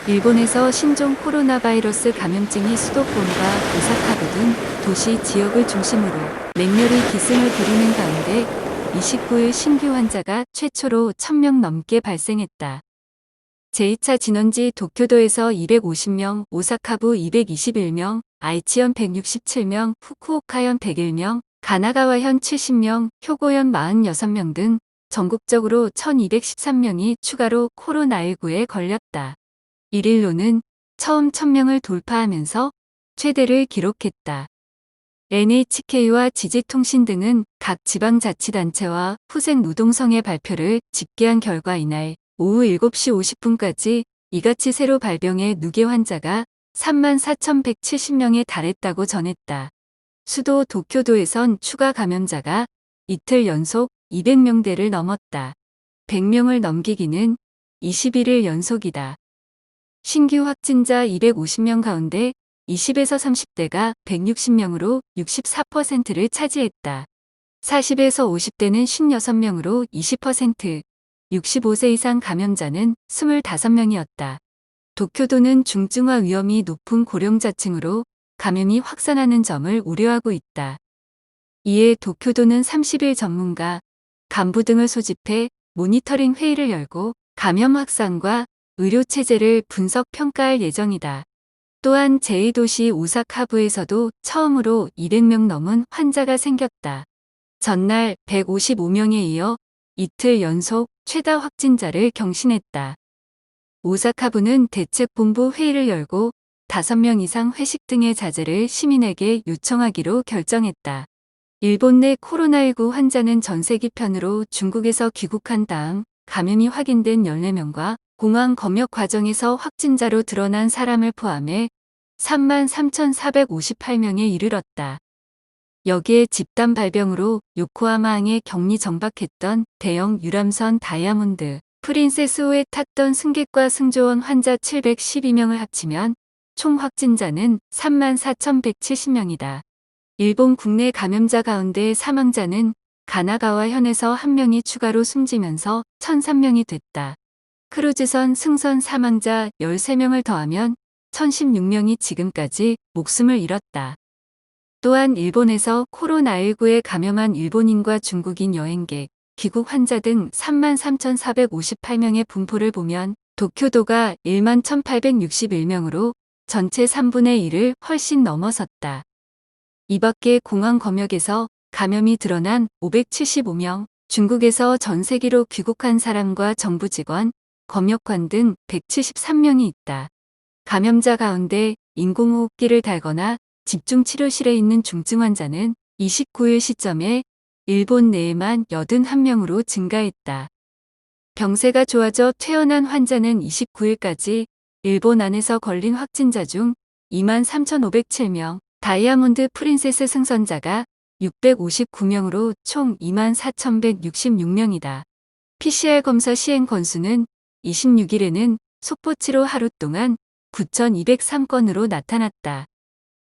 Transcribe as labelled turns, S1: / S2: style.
S1: 일본에서 신종 코로나 바이러스 감염증이 수도권과 오사카도 등 도시 지역을 중심으로 맹렬히 기승을 부리는 가운데 29일 신규 환자가 최초로 1000명 넘게 발생했다. 제2차 진원지 도쿄도에서 250명, 오사카부 221명, 아이치현 167명, 후쿠오카현 101명, 가나가와현 70명, 효고현 46명 등 전국적으로 1213명이 추가로 코로나19에 걸렸다. 1일로는 처음 1000명을 돌파하면서 최대를 기록했다. NHK와 지지통신 등은 각 지방자치단체와 후생노동성의 발표를 집계한 결과 이날 오후 7시 50분까지 이같이 새로 발병해 누계 환자가 34,170명에 달했다고 전했다. 수도 도쿄도에선 추가 감염자가 이틀 연속 200명대를 넘었다. 100명을 넘기기는 21일 연속이다. 신규 확진자 250명 가운데 20에서 30대가 160명으로 64%를 차지했다. 40에서 50대는 56명으로 20%, 65세 이상 감염자는 25명이었다. 도쿄도는 중증화 위험이 높은 고령자층으로 감염이 확산하는 점을 우려하고 있다. 이에 도쿄도는 30일 전문가, 간부 등을 소집해 모니터링 회의를 열고 감염 확산과 의료체제를 분석 평가할 예정이다. 또한 제2도시 오사카부에서도 처음으로 200명 넘은 환자가 생겼다. 전날 155명에 이어 이틀 연속 최다 확진자를 경신했다. 오사카부는 대책본부 회의를 열고 5명 이상 회식 등의 자제를 시민에게 요청하기로 결정했다. 일본 내 코로나19 환자는 전세기편으로 중국에서 귀국한 다음 감염이 확인된 14명과 공항 검역 과정에서 확진자로 드러난 사람을 포함해 33,458명에 이르렀다. 여기에 집단 발병으로 요코하마항에 격리 정박했던 대형 유람선 다이아몬드 프린세스호에 탔던 승객과 승조원 환자 712명을 합치면 총 확진자는 34,170명이다. 일본 국내 감염자 가운데 사망자는 가나가와현에서 1명이 추가로 숨지면서 1,003명이 됐다. 크루즈선 승선 사망자 13명을 더하면 1,016명이 지금까지 목숨을 잃었다. 또한 일본에서 코로나19에 감염한 일본인과 중국인 여행객, 귀국 환자 등 33,458명의 분포를 보면 도쿄도가 11,861명으로 전체 3분의 1을 훨씬 넘어섰다. 이 밖에 공항 검역에서 감염이 드러난 575명, 중국에서 전세기로 귀국한 사람과 정부 직원, 검역관 등 173명이 있다. 감염자 가운데 인공호흡기를 달거나 집중치료실에 있는 중증 환자는 29일 시점에 일본 내에만 81명으로 증가했다. 병세가 좋아져 퇴원한 환자는 29일까지 일본 안에서 걸린 확진자 중 23,507명, 다이아몬드 프린세스 승선자가 659명으로 총 24,166명이다. PCR 검사 시행 건수는 26일에는 속보치로 하루 동안 9,203건으로 나타났다.